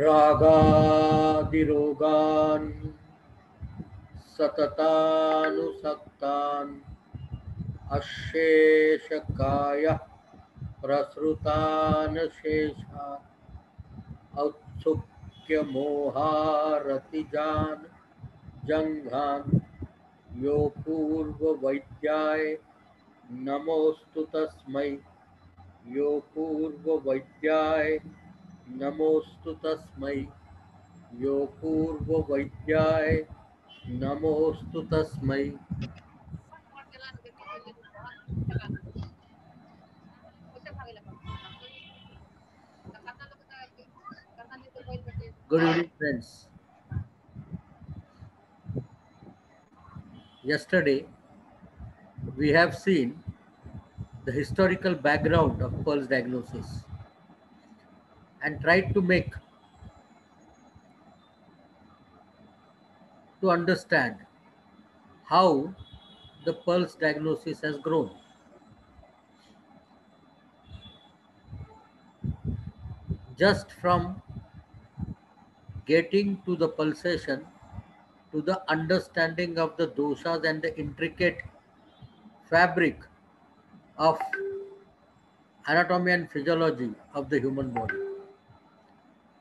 रागादिरोगान् सततानुसक्तान् अशेषकायः प्रसृतान् शेषान् औत्सुक्यमोहारतिजान् जङ्घान् यो पूर्ववैद्याय नमोऽस्तु तस्मै यो पूर्ववैद्याय नमोऽस्तु तस्मै यो पूर्ववैद्याय नमोऽस्तु तस्मै। Good evening, friends. Yesterday, we have seen the historical background of pulse diagnosis and tried to understand how the pulse diagnosis has grown. Just from getting to the pulsation to the understanding of the doshas and the intricate fabric of anatomy and physiology of the human body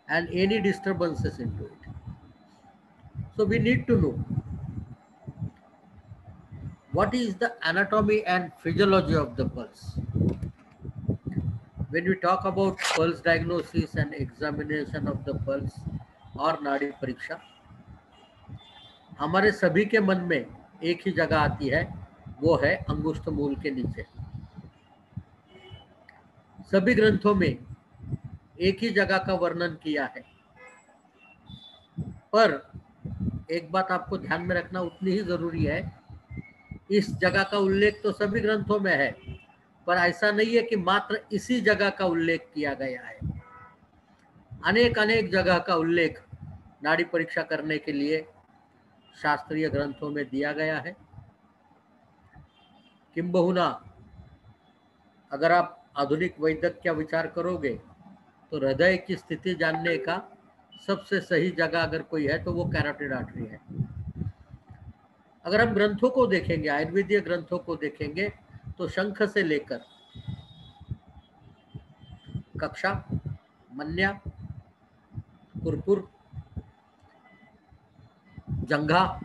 and any disturbances into it. So we need to know what is the anatomy and physiology of the pulse. When we talk about pulse diagnosis and examination of the pulse और नाड़ी परीक्षा, हमारे सभी के मन में एक ही जगह आती है, वो है अंगुष्ठ मूल के नीचे। सभी ग्रंथों में एक ही जगह का वर्णन किया है, पर एक बात आपको ध्यान में रखना उतनी ही जरूरी है, इस जगह का उल्लेख तो सभी ग्रंथों में है, पर ऐसा नहीं है कि मात्र इसी जगह का उल्लेख किया गया है। अनेक अनेक जगह का उल्लेख नाड़ी परीक्षा करने के लिए शास्त्रीय ग्रंथों में दिया गया है। किंबहुना अगर आप आधुनिक वैद्यक का विचार करोगे तो हृदय की स्थिति जानने का सबसे सही जगह अगर कोई है तो वो कैरोटिड आर्टरी है। अगर हम ग्रंथों को देखेंगे, आयुर्वेदीय ग्रंथों को देखेंगे, तो शंख से लेकर कक्षा, मन्या, कुरकुर, जंघा,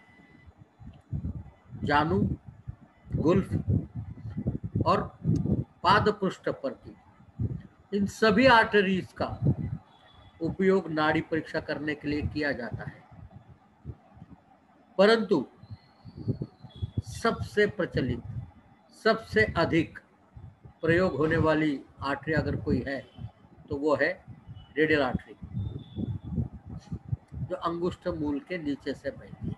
जानू, गुल्फ और पाद पृष्ठ पर की, इन सभी आर्टरीज का उपयोग नाड़ी परीक्षा करने के लिए किया जाता है। परंतु सबसे प्रचलित, सबसे अधिक प्रयोग होने वाली आर्टरी अगर कोई है तो वो है रेडियल आर्टरी, जो अंगुष्ठ मूल के नीचे से बहती है।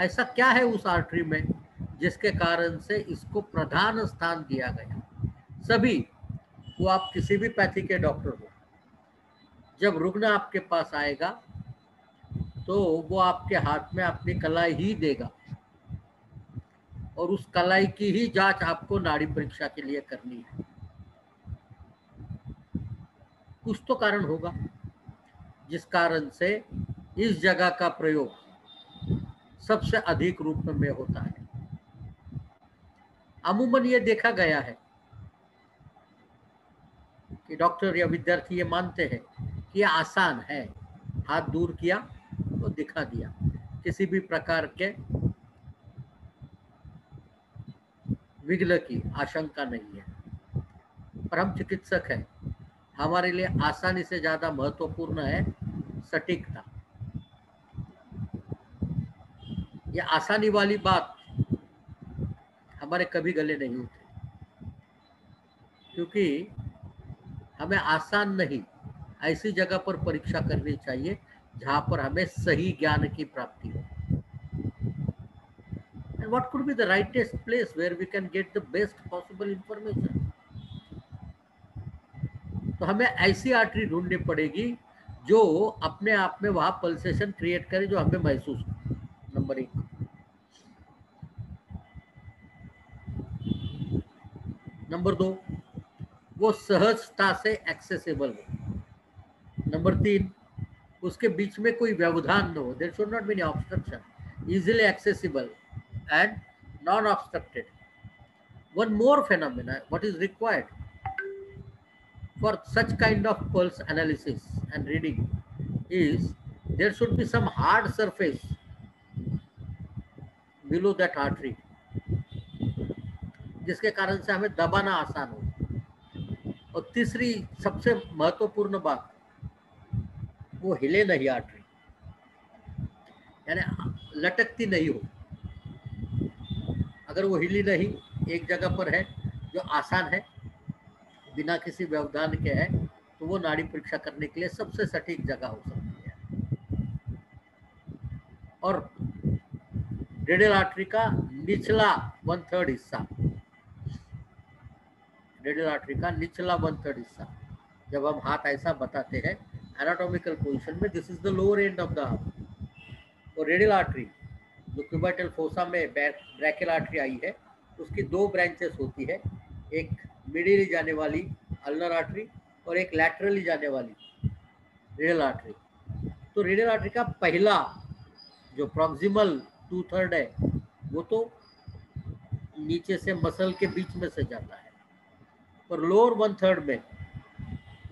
ऐसा क्या है उस आर्टरी में जिसके कारण से इसको प्रधान स्थान दिया गया? सभी, वो आप किसी भी पैथी के डॉक्टर हो, जब रुग्ण आपके पास आएगा तो वो आपके हाथ में अपनी कलाई ही देगा और उस कलाई की ही जांच आपको नाड़ी परीक्षा के लिए करनी है। कुछ तो कारण होगा जिस कारण से इस जगह का प्रयोग सबसे अधिक रूप में होता है। अमूमन ये देखा गया है कि डॉक्टर या विद्यार्थी ये मानते हैं कि ये आसान है, हाथ दूर किया तो दिखा दिया, किसी भी प्रकार के विघ्न की आशंका नहीं है। पर हम चिकित्सक हैं, हमारे लिए आसानी से ज्यादा महत्वपूर्ण है सटीकता। ये आसानी वाली बात हमारे कभी गले नहीं उतरी, क्योंकि हमें आसान नहीं, ऐसी जगह पर परीक्षा करनी चाहिए जहां पर हमें सही ज्ञान की प्राप्ति हो। And what could be the rightest place where we can get the best possible information? तो हमें ऐसी आर्टरी ढूंढनी पड़ेगी जो अपने आप में वहां पल्सेशन क्रिएट करे जो हमें महसूस हो। नंबर 1। नंबर 2, वो सहजता से एक्सेसिबल हो। नंबर 3, उसके बीच में कोई व्यवधान न हो, there should not be any obstruction, easily accessible and non obstructed. One more phenomena, what is required for such kind of pulse analysis and reading is there should be some hard surface below that artery, जिसके कारण से हमें दबाना आसान हो. और तीसरी सबसे महत्वपूर्ण बात, वो हिले नहीं आर्टरी, यानी लटकती नहीं हो. अगर वो हिली नहीं, एक जगह पर है जो आसान है, बिना किसी व्यवधान के है, तो वो नाड़ी परीक्षा करने के लिए सबसे सटीक जगह हो सकती है. और रेडियल आर्टरी का निचला 1/3 हिस्सा, रेडियल आर्टरी का निचला 1/3 हिस्सा, जब हम हाथ ऐसा बताते हैं एनाटॉमिकल पोजीशन में, this is the lower end of the arm. और रेडियल आर्टरी जो क्यूबाइटल फोसा में ब्रैकियल आर्टरी आई है, उसकी 2 ब्रांचेस होती है, एक मिडिली जाने वाली अल्नर आर्टरी और एक लैटरली जाने वाली रेडियल आर्टरी. तो रेडियल आर्टरी का पहला जो प्रॉक्सिमल 2/3 है, वो तो नीचे से मसल के बीच में से जाता है, पर लोअर 1/3 में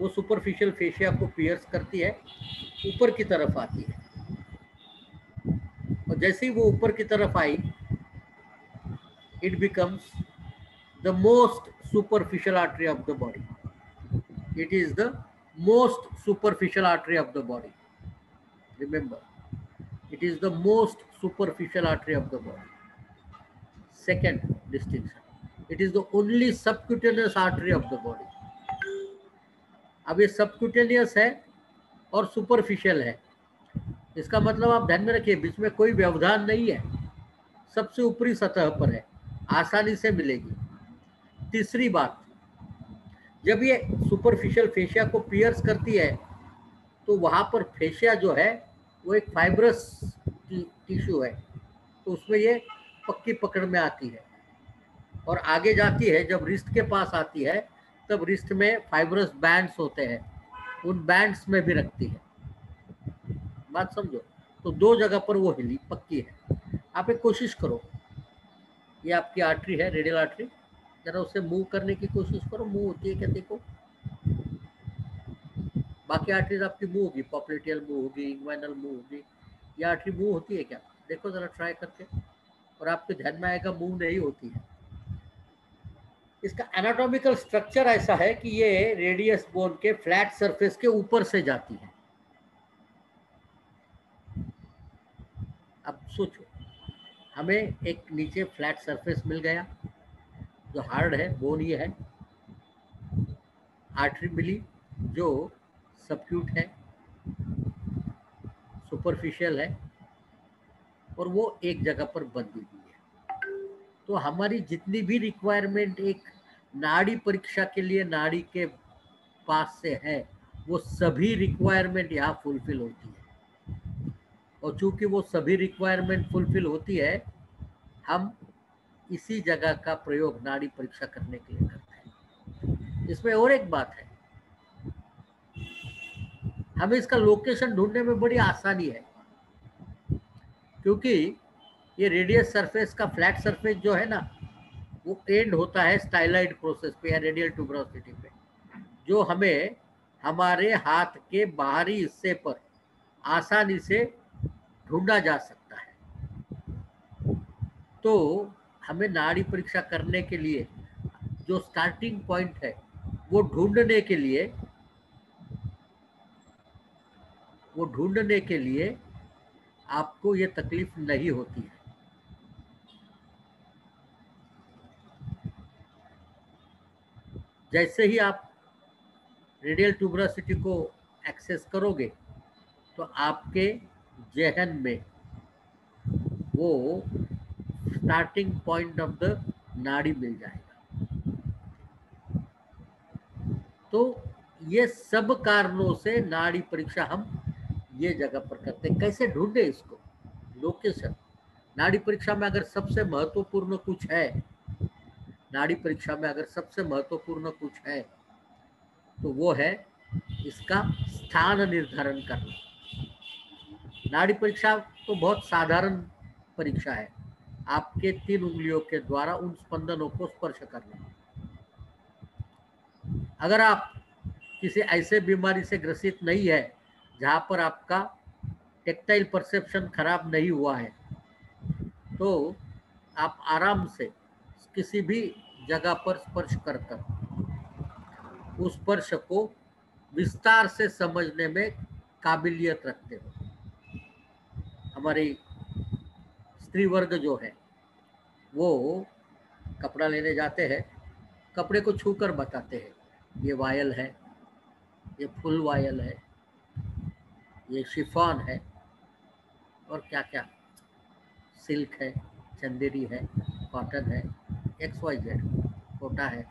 वो सुपरफिशियल फेशिया को पियर्स करती है, ऊपर की तरफ आती है. और जैसे ही वो ऊपर की तरफ आई, it becomes the most superficial artery of the body. It is the most superficial artery of the body. Remember, it is the most superficial artery of the body. Second distinction, it is the only subcutaneous artery of the body. अब ये subcutaneous है और superficial है, इसका मतलब आप ध्यान में रखिए, बीच में कोई व्यवधान नहीं है, सबसे ऊपरी सतह पर है, आसानी से मिलेगी. तीसरी बात, जब ये सुपरफिशियल फेशिया को पियर्स करती है, तो वहाँ पर फेशिया जो है वो एक फाइब्रस टिश्यू है, तो उसमें ये पक्की पकड़ में आती है. और आगे जाती है, जब रिस्ट के पास आती है, तब रिस्ट में फाइब्रस बैंड्स होते हैं, उन बैंड्स में भी रखती है. बात समझो. तो 2 जगह पर वो हिली, पक्की है. आप एक कोशिश करो, ये आपकी आर्टरी है, रेडियल आर्टरी, जरा उसे मूव करने की कोशिश करो, मूव होती है क्या देखो. बाकी आर्टरीज आपकी मूव होगी, पॉप्लेटियल मूव होगी, इंग्वाइनल मूव होगी, ये आर्टरी मूव होती है क्या, देखो जरा ट्राई करके, और आपके ध्यान में आएगा मूव नहीं होती है. इसका एनाटॉमिकल स्ट्रक्चर ऐसा है कि ये रेडियस बोन के फ्लैट सरफेस के ऊपर से जाती है. अब सोचो, हमें एक नीचे फ्लैट सरफेस मिल गया जो हार्ड है, बोन ये है, आर्टरी मिली जो सबक्यूट है, सुपरफिशियल है, और वो एक जगह पर बंधी हुई है. तो हमारी जितनी भी रिक्वायरमेंट एक नाड़ी परीक्षा के लिए नाड़ी के पास से है, वो सभी रिक्वायरमेंट यहाँ फुलफिल होती है. और चूंकि वो सभी रिक्वायरमेंट फुलफिल होती है, हम इसी जगह का प्रयोग नाड़ी परीक्षा करने के लिए करते हैं. इसमें और एक बात है, हमें इसका लोकेशन ढूंढने में बड़ी आसानी है, क्योंकि ये रेडियस सरफेस का फ्लैट सरफेस जो है ना, वो एंड होता है स्टाइलाइड प्रोसेस पे या रेडियल ट्यूबरोसिटी पे, जो हमें हमारे हाथ के बाहरी हिस्से पर आसानी से ढूंढा जा सकता है. तो हमें नाड़ी परीक्षा करने के लिए जो स्टार्टिंग पॉइंट है, वो ढूंढने के लिए आपको ये तकलीफ नहीं होती है. जैसे ही आप रेडियल ट्यूबरोसिटी को एक्सेस करोगे, तो आपके जहन में वो स्टार्टिंग पॉइंट ऑफ द नाड़ी मिल जाएगा. तो ये सब कारणों से नाड़ी परीक्षा हम ये जगह पर करते हैं. कैसे ढूंढे इसको, लोकेशन. नाड़ी परीक्षा में अगर सबसे महत्वपूर्ण कुछ है, नाड़ी परीक्षा में अगर सबसे महत्वपूर्ण कुछ है, तो वो है इसका स्थान निर्धारण करना। नाड़ी परीक्षा तो बहुत साधारण परीक्षा है, आपके 3 उंगलियों के द्वारा उन स्पंदनों को स्पर्श करना। अगर आप किसी ऐसे बीमारी से ग्रसित नहीं है जहां पर आपका टेक्टाइल परसेप्शन खराब नहीं हुआ है, तो आप आराम से किसी भी जगह पर स्पर्श कर उस स्पर्श को विस्तार से समझने में काबिलियत रखते हो। हमारी स्त्री वर्ग जो है वो कपड़ा लेने जाते हैं, कपड़े को छूकर बताते हैं ये वायल है, ये फुल वायल है, ये शिफॉन है, और क्या क्या, सिल्क है, चंदेरी है, कॉटन है, XYZ, कोटा है,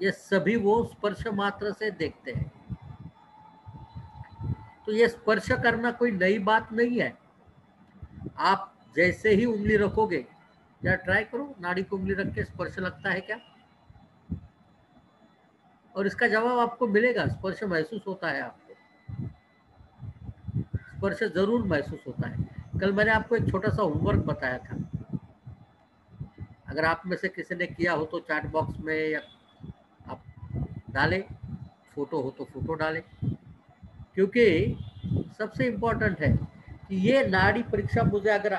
ये सभी वो स्पर्श मात्र से देखते हैं। तो ये स्पर्श करना कोई नई बात नहीं है। आप जैसे ही उंगली रखोगे, या ट्राई करो, नाड़ी को उंगली रख के स्पर्श लगता है क्या, और इसका जवाब आपको मिलेगा। स्पर्श महसूस होता है, आपको स्पर्श जरूर महसूस होता है। कल मैंने आपको एक छोटा सा होमवर्क बताया था, अगर आप में से किसी ने किया हो तो चैट बॉक्स में या आप डालें, फोटो हो तो फोटो डालें, क्योंकि सबसे इम्पोर्टेंट है कि ये नाड़ी परीक्षा मुझे अगर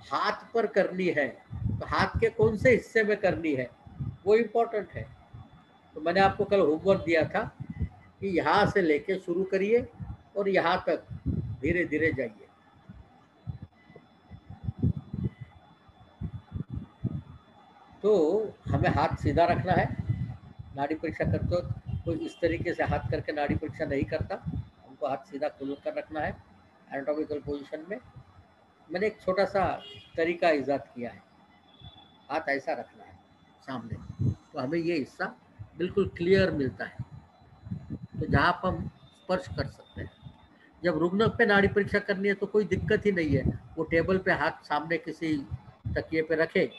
हाथ पर करनी है तो हाथ के कौन से हिस्से में करनी है, वो इम्पोर्टेंट है। तो मैंने आपको कल होमवर्क दिया था कि यहाँ से लेके शुरू करिए और यहाँ तक धीरे धीरे जाइए। तो हमें हाथ सीधा रखना है। नाड़ी परीक्षा करते वक्त कोई इस तरीके से हाथ करके नाड़ी परीक्षा नहीं करता, हमको हाथ सीधा खुल कर रखना है एनाटॉमिकल पोजीशन में। मैंने एक छोटा सा तरीका ईजाद किया है, हाथ ऐसा रखना है सामने, तो हमें ये हिस्सा बिल्कुल क्लियर मिलता है, तो जहाँ पर हम स्पर्श कर सकते हैं। जब रुग्ण पे नाड़ी परीक्षा करनी है तो कोई दिक्कत ही नहीं है, वो टेबल पे हाथ सामने किसी तकिए पे रखे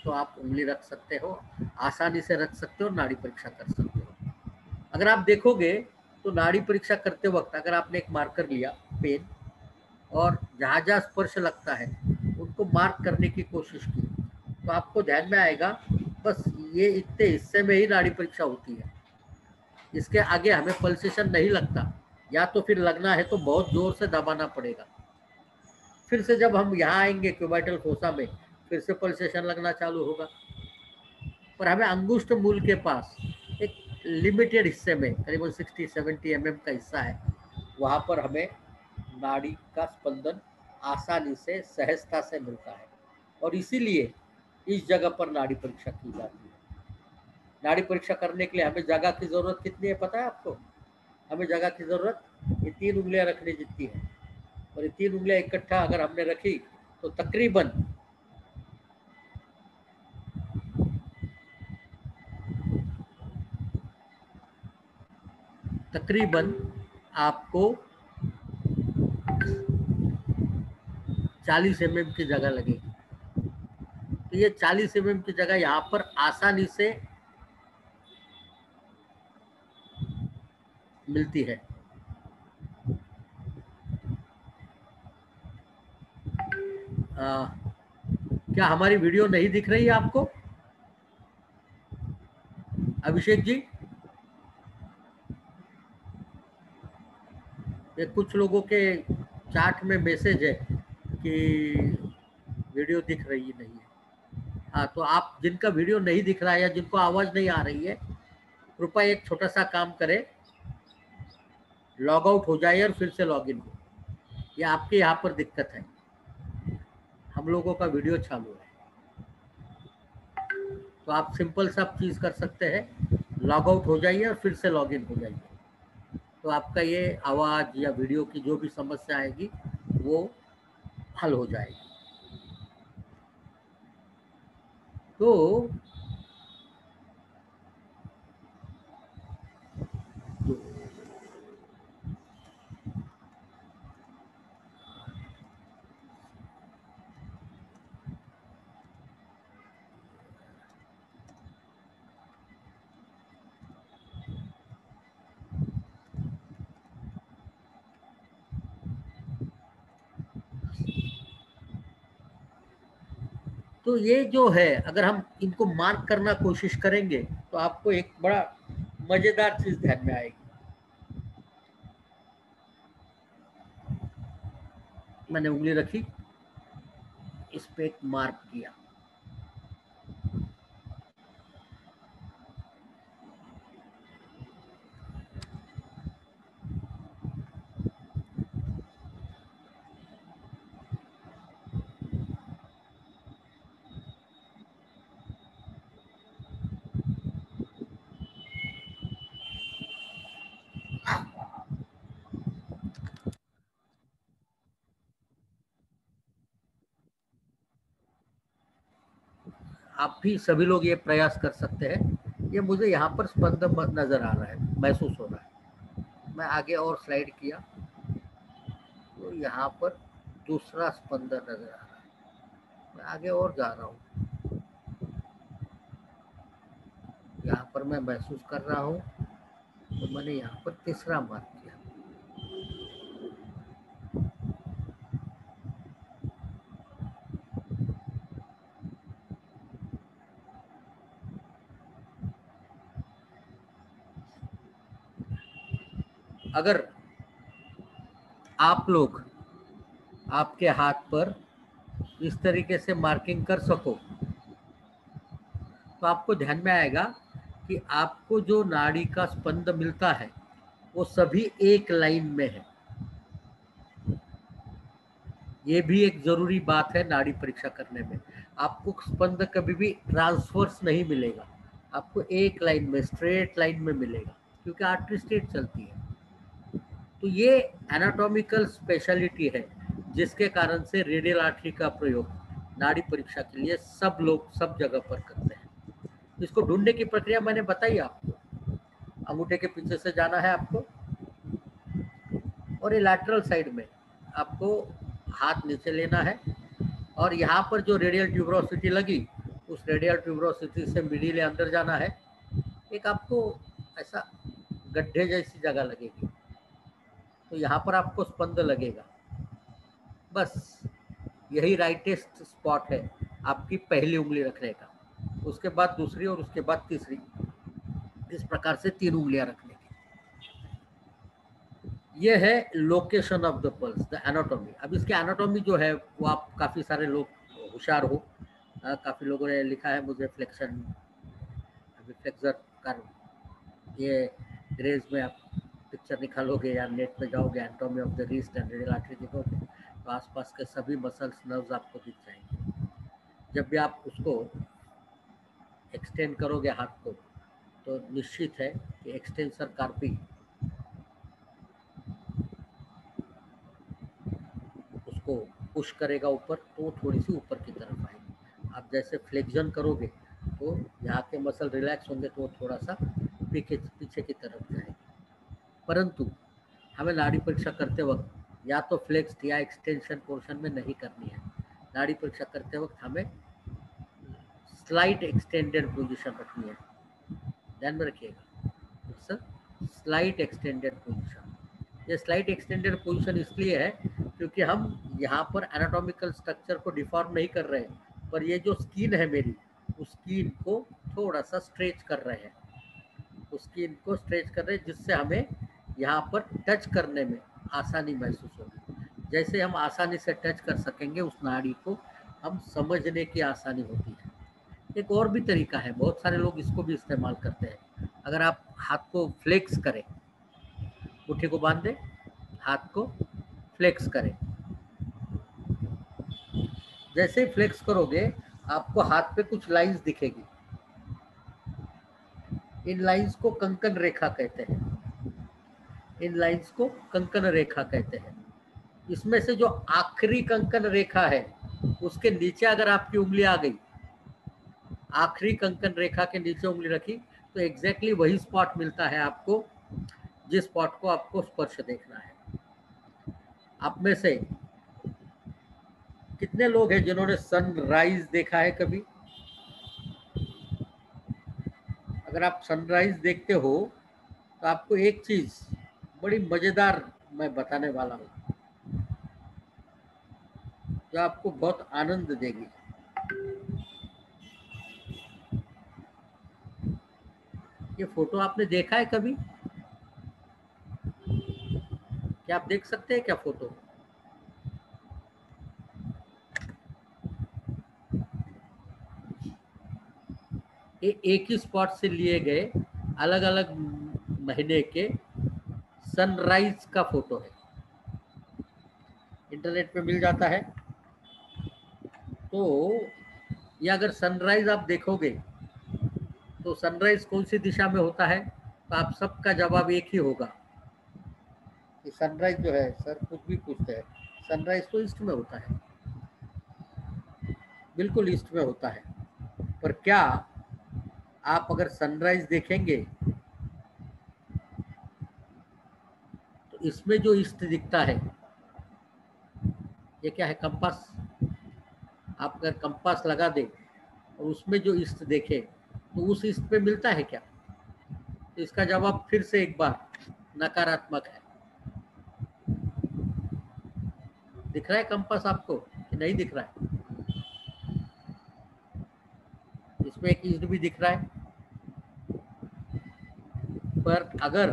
तो आप उंगली रख सकते हो, आसानी से रख सकते हो, नाड़ी परीक्षा कर सकते हो। अगर आप देखोगे तो नाड़ी परीक्षा करते वक्त अगर आपने एक मार्कर लिया, पेन, और जहाँ जहाँ स्पर्श लगता है उनको मार्क करने की कोशिश की, तो आपको ध्यान में आएगा बस ये इतने हिस्से में ही नाड़ी परीक्षा होती है, इसके आगे हमें पल्सेशन नहीं लगता, या तो फिर लगना है तो बहुत जोर से दबाना पड़ेगा। फिर से जब हम यहाँ आएंगे क्यूबाइटल फोसा में, फिर से पल्सेशन लगना चालू होगा। पर हमें अंगुष्ठ मूल के पास एक लिमिटेड हिस्से में, करीबन 60-70 mm का हिस्सा है, वहाँ पर हमें नाड़ी का स्पंदन आसानी से, सहजता से मिलता है, और इसीलिए इस जगह पर नाड़ी परीक्षा की जाती है। नाड़ी परीक्षा करने के लिए हमें जगह की ज़रूरत कितनी है पता है आपको? हमें जगह की ज़रूरत ये 3 उंगलियां रखने जितनी है, और ये 3 उंगलियां इकट्ठा अगर हमने रखी तो तकरीबन आपको 40 mm की जगह लगेगी। तो ये 40 mm की जगह यहाँ पर आसानी से मिलती है। क्या हमारी वीडियो नहीं दिख रही है आपको अभिषेक जी? ये कुछ लोगों के चैट में मैसेज है कि वीडियो दिख रही नहीं है। हाँ, तो आप जिनका वीडियो नहीं दिख रहा है या जिनको आवाज़ नहीं आ रही है, कृपया एक छोटा सा काम करें, लॉग आउट हो जाए और फिर से लॉग इन हो। ये आपके यहाँ पर दिक्कत है, हम लोगों का वीडियो चालू है। तो आप सिंपल सा चीज़ कर सकते हैं, लॉग आउट हो जाइए और फिर से लॉग इन हो जाइए, तो आपका ये आवाज़ या वीडियो की जो भी समस्या आएगी वो हल हो जाएगी। तो तो ये जो है, अगर हम इनको मार्क करना कोशिश करेंगे तो आपको एक बड़ा मजेदार चीज ध्यान में आएगी। मैंने उंगली रखी, इस पे एक मार्क किया, आप भी सभी लोग ये प्रयास कर सकते हैं। ये मुझे यहाँ पर स्पंद नजर आ रहा है, महसूस हो रहा है। मैं आगे और स्लाइड किया तो यहाँ पर दूसरा स्पंदन नजर आ रहा है। मैं आगे और जा रहा हूँ, यहाँ पर मैं महसूस कर रहा हूँ, तो मैंने यहाँ पर तीसरा मार्क किया। अगर आप लोग आपके हाथ पर इस तरीके से मार्किंग कर सको तो आपको ध्यान में आएगा कि आपको जो नाड़ी का स्पंद मिलता है वो सभी एक लाइन में है। ये भी एक जरूरी बात है नाड़ी परीक्षा करने में। आपको स्पंद कभी भी ट्रांसवर्स नहीं मिलेगा, आपको एक लाइन में, स्ट्रेट लाइन में मिलेगा, क्योंकि आर्टरी स्ट्रेट चलती है। तो ये एनाटॉमिकल स्पेशलिटी है जिसके कारण से रेडियल आर्टरी का प्रयोग नाड़ी परीक्षा के लिए सब लोग सब जगह पर करते हैं। इसको ढूंढने की प्रक्रिया मैंने बताई आपको। अंगूठे के पीछे से जाना है आपको, और ये लैटरल साइड में आपको हाथ नीचे लेना है, और यहाँ पर जो रेडियल ट्यूबरोसिटी लगी उस रेडियल ट्यूबरोसिटी से मिडिल अंदर जाना है। एक आपको ऐसा गड्ढे जैसी जगह लगेगी, तो यहाँ पर आपको स्पंद लगेगा। बस यही राइटेस्ट स्पॉट है आपकी पहली उंगली रखने का। उसके बाद दूसरी और उसके बाद तीसरी, इस प्रकार से 3 उंगलियां रखने की। ये है location of the pulse, the anatomy. अब इसकी एनाटॉमी जो है वो आप काफ़ी सारे लोग होशियार हो, काफ़ी लोगों ने लिखा है मुझे फ्लेक्शन फ्लेक्सर कर। ये ग्रेज में आप पिक्चर निकालोगे या नेट पे जाओगे, anatomy of the wrist and radial artery देखोगे तो आसपास के सभी मसल्स, नर्व्स आपको दिख जाएंगे। जब भी आप उसको एक्सटेंड करोगे हाथ को, तो निश्चित है कि एक्सटेंसर कार्पी उसको पुश करेगा ऊपर, तो वो थोड़ी सी ऊपर की तरफ आएगी। आप जैसे फ्लेक्शन करोगे तो यहाँ के मसल रिलैक्स होंगे, तो वो थोड़ा सा पीछे की तरफ जाएगी। परंतु हमें नाड़ी परीक्षा करते वक्त या तो फ्लेक्स या एक्सटेंशन पोर्शन में नहीं करनी है। नाड़ी परीक्षा करते वक्त हमें स्लाइट एक्सटेंडेड पोजीशन रखनी है, ध्यान में रखिएगा। It's slight extended position. ये स्लाइट एक्सटेंडेड पोजीशन इसलिए है क्योंकि हम यहाँ पर एनाटॉमिकल स्ट्रक्चर को डिफॉर्म नहीं कर रहे हैं, पर ये जो स्किन है मेरी, उस स्किन को थोड़ा सा स्ट्रेच कर रहे हैं, उस स्किन को स्ट्रेच कर रहे हैं, जिससे हमें यहाँ पर टच करने में आसानी महसूस होगी। जैसे हम आसानी से टच कर सकेंगे उस नाड़ी को, हम समझने की आसानी होती है। एक और भी तरीका है, बहुत सारे लोग इसको भी इस्तेमाल करते हैं। अगर आप हाथ को फ्लेक्स करें, मुट्ठी को बांध दें, हाथ को फ्लेक्स करें, जैसे ही फ्लेक्स करोगे आपको हाथ पे कुछ लाइंस दिखेगी। इन लाइंस को कंकन रेखा कहते हैं, इन लाइंस को कंकन रेखा कहते हैं। इसमें से जो आखिरी कंकन रेखा है उसके नीचे अगर आपकी उंगली आ गई, आखिरी कंकन रेखा के नीचे उंगली रखी, तो एग्जैक्टली वही स्पॉट मिलता है आपको जिस स्पॉट को आपको स्पर्श देखना है। आप में से कितने लोग हैं जिन्होंने सनराइज देखा है कभी? अगर आप सनराइज देखते हो तो आपको एक चीज बड़ी मजेदार मैं बताने वाला हूँ जो आपको बहुत आनंद देगी। ये फोटो आपने देखा है कभी? क्या आप देख सकते हैं क्या फोटो? ये एक ही स्पॉट से लिए गए अलग अलग महीने के सनराइज का फोटो है, इंटरनेट पे मिल जाता है। तो ये अगर सनराइज आप देखोगे तो सनराइज कौन सी दिशा में होता है, तो आप सबका जवाब एक ही होगा कि सनराइज जो है, सर कुछ भी पूछते हैं, सनराइज तो ईस्ट में होता है, बिल्कुल ईस्ट में होता है। पर क्या आप अगर सनराइज देखेंगे तो इसमें जो ईस्ट दिखता है, ये क्या है? कंपास। आप अगर कंपास लगा दे और उसमें जो ईस्ट देखे तो उस ईस्ट पे मिलता है क्या? तो इसका जवाब फिर से एक बार नकारात्मक है। दिख रहा है कंपास आपको कि नहीं दिख रहा है? इसमें एक ईस्ट भी दिख रहा है। पर अगर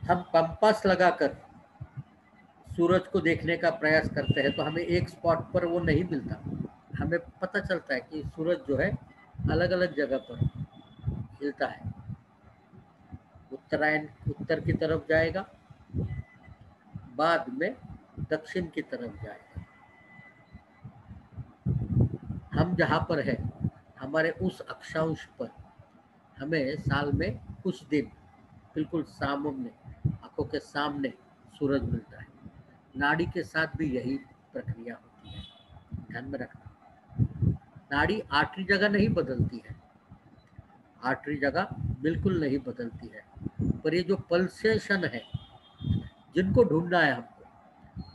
हम कंपास लगाकर सूरज को देखने का प्रयास करते हैं तो हमें एक स्पॉट पर वो नहीं मिलता। हमें पता चलता है कि सूरज जो है अलग अलग जगह पर हिलता है। उत्तरायण उत्तर की तरफ जाएगा, बाद में दक्षिण की तरफ जाएगा। हम जहाँ पर है, हमारे उस अक्षांश पर हमें साल में कुछ दिन बिल्कुल सामने, आंखों के सामने सूरज मिलता है। नाड़ी के साथ भी यही प्रक्रिया होती है, ध्यान में रखना। नाड़ी आर्टरी जगह नहीं बदलती है, आर्टरी जगह बिल्कुल नहीं बदलती है, पर ये जो पल्सेशन है, जिनको ढूंढना है हमको,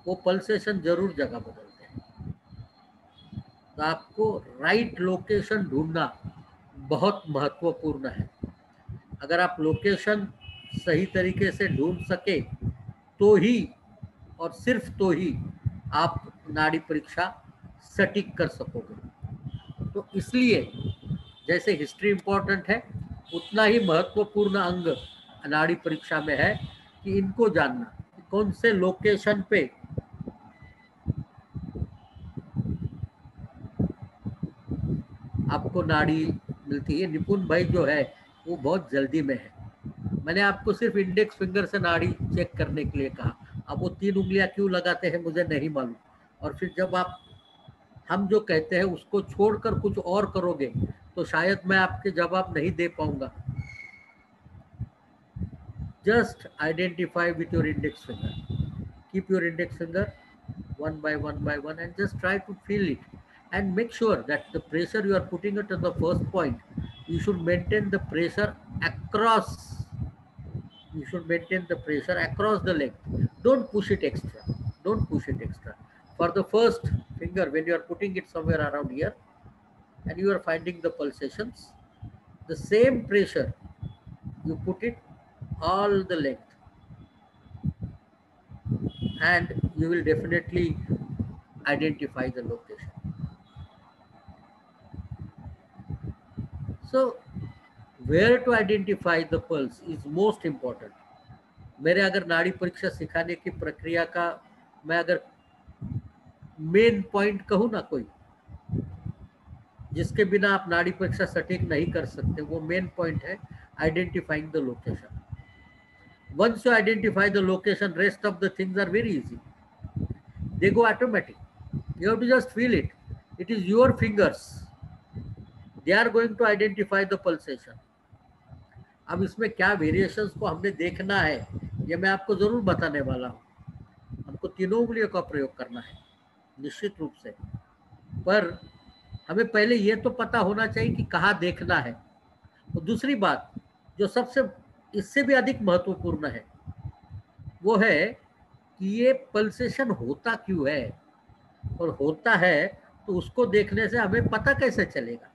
वो पल्सेशन जरूर जगह बदलते हैं। तो आपको राइट लोकेशन ढूंढना बहुत महत्वपूर्ण है। अगर आप लोकेशन सही तरीके से ढूंढ सके तो ही और सिर्फ तो ही आप नाड़ी परीक्षा सटीक कर सकोगे। तो इसलिए जैसे हिस्ट्री इम्पोर्टेंट है, उतना ही महत्वपूर्ण अंग नाड़ी परीक्षा में है कि इनको जानना कि कौन से लोकेशन पे आपको नाड़ी मिलती है। निपुण भाई जो है वो बहुत जल्दी में है। मैंने आपको सिर्फ इंडेक्स फिंगर से नाड़ी चेक करने के लिए कहा। अब वो 3 उंगलियां क्यों लगाते हैं मुझे नहीं मालूम। और फिर जब आप हम जो कहते हैं उसको छोड़कर कुछ और करोगे तो शायद मैं आपके जवाब नहीं दे पाऊंगा। Just identify with your index finger, keep your index finger one by one and just try to feel it, and make sure that the pressure you are putting it on the first point, you should maintain the pressure across, you should maintain the pressure across the leg. Don't push it extra, don't push it extra. For the first finger, when you are putting it somewhere around here and you are finding the pulsations, the same pressure you put it all the length, and you will definitely identify the location. So where to identify the pulse is most important. मेरे अगर नाड़ी परीक्षा सिखाने की प्रक्रिया का मैं अगर मेन पॉइंट कहूँ ना, कोई जिसके बिना आप नाड़ी परीक्षा सटीक नहीं कर सकते, वो मेन पॉइंट है identifying the location. Once you identify the location, rest of the things are very easy. They go automatic. You have to just feel it. It is your fingers. They are going to identify the pulsation. अब इसमें क्या variations को हमने देखना है, ये मैं आपको जरूर बताने वाला हूँ. हमको तीनों उंगलियों का प्रयोग करना है निश्चित रूप से, पर हमें पहले ये तो पता होना चाहिए कि कहाँ देखना है. और दूसरी बात जो सबसे इससे भी अधिक महत्वपूर्ण है वो है कि ये पल्सेशन होता क्यों है, और होता है तो उसको देखने से हमें पता कैसे चलेगा.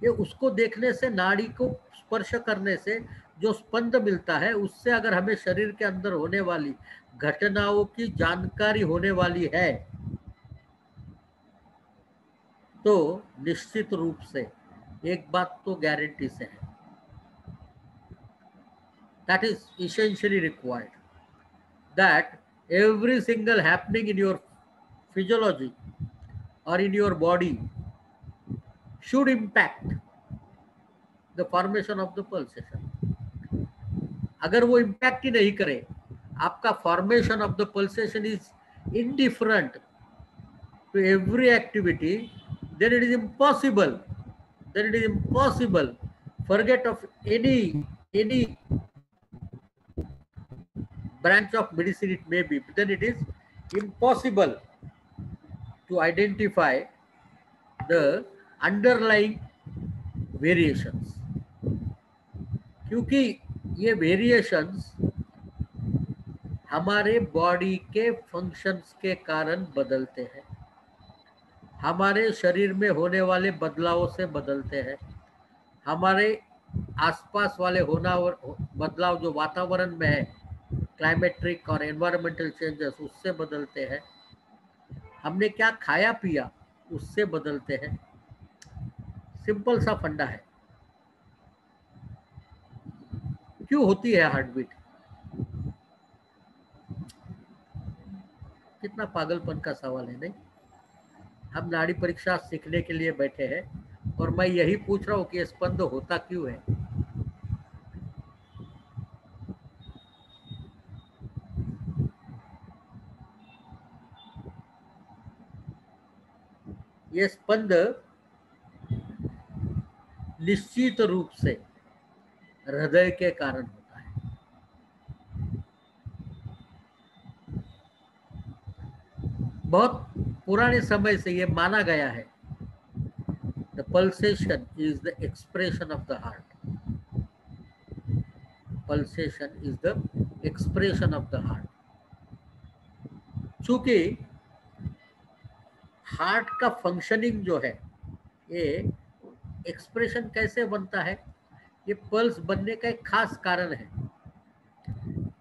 ये उसको देखने से, नाड़ी को स्पर्श करने से जो स्पंद मिलता है, उससे अगर हमें शरीर के अंदर होने वाली घटनाओं की जानकारी होने वाली है तो निश्चित रूप से एक बात तो गारंटी से है, that is essentially required, that every single happening in your physiology or in your body should impact the formation of the pulsation. अगर वो इम्पैक्ट ही नहीं करे, आपका formation of the pulsation is indifferent to every activity, then it is impossible, forget of any branch of medicine it may be, then it is impossible to identify the underlying variations, क्योंकि ये variations हमारे body के functions के कारण बदलते हैं, हमारे शरीर में होने वाले बदलावों से बदलते हैं, हमारे आसपास वाले होना बदलाव जो वातावरण में है, क्लाइमेट्रिक और एनवायरमेंटल चेंजेस, उससे बदलते हैं, हमने क्या खाया पिया उससे बदलते हैं। सिंपल सा फंडा है। क्यों होती है हार्ट बीट? कितना पागलपन का सवाल है, नहीं? हम नाड़ी परीक्षा सीखने के लिए बैठे हैं और मैं यही पूछ रहा हूँ कि स्पंद होता क्यों है। ये स्पंद निश्चित रूप से हृदय के कारण होता है। बहुत पुराने समय से ये माना गया है, the pulsation is the expression of the heart, pulsation is the expression of the heart. चूंकि हार्ट का फंक्शनिंग जो है, ये एक्सप्रेशन कैसे बनता है, ये पल्स बनने का एक खास कारण है।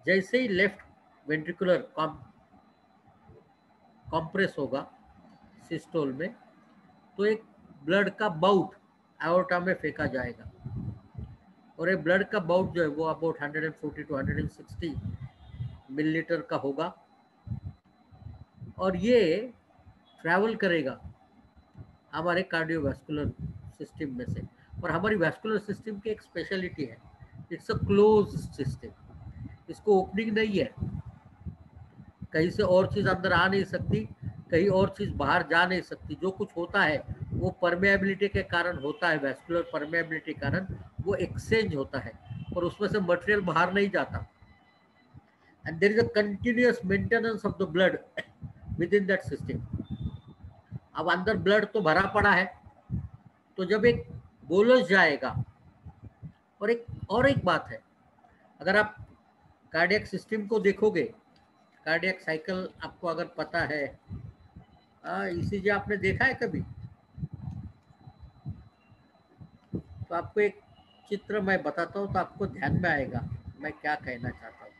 जैसे ही लेफ्ट वेंट्रिकुलर कॉम्प्रेस होगा सिस्टोल में, तो एक ब्लड का बाउट एओर्टा में फेंका जाएगा और ये ब्लड का बाउट जो है वो अबाउट 140 to 160 मिलीलीटर का होगा और ये ट्रैवल करेगा हमारे कार्डियोवैस्कुलर सिस्टम में से। और हमारी वैस्कुलर सिस्टम की एक स्पेशलिटी है, इट्स अ क्लोज सिस्टम, इसको ओपनिंग नहीं है, कहीं से और चीज़ अंदर आ नहीं सकती, कहीं और चीज़ बाहर जा नहीं सकती। जो कुछ होता है वो परमेबिलिटी के कारण होता है, वैस्कुलर परमेबिलिटी के कारण वो एक्सचेंज होता है और उसमें से मटेरियल बाहर नहीं जाता। And there is a continuous maintenance of the blood within that system. अब अंदर ब्लड तो भरा पड़ा है, तो जब एक बोलस जाएगा, और एक बात है, अगर आप कार्डियक सिस्टम को देखोगे, कार्डियक साइकिल आपको अगर पता है, ईसीजी आपने देखा है कभी, तो आपको एक चित्र मैं बताता हूँ तो आपको ध्यान में आएगा मैं क्या कहना चाहता हूँ।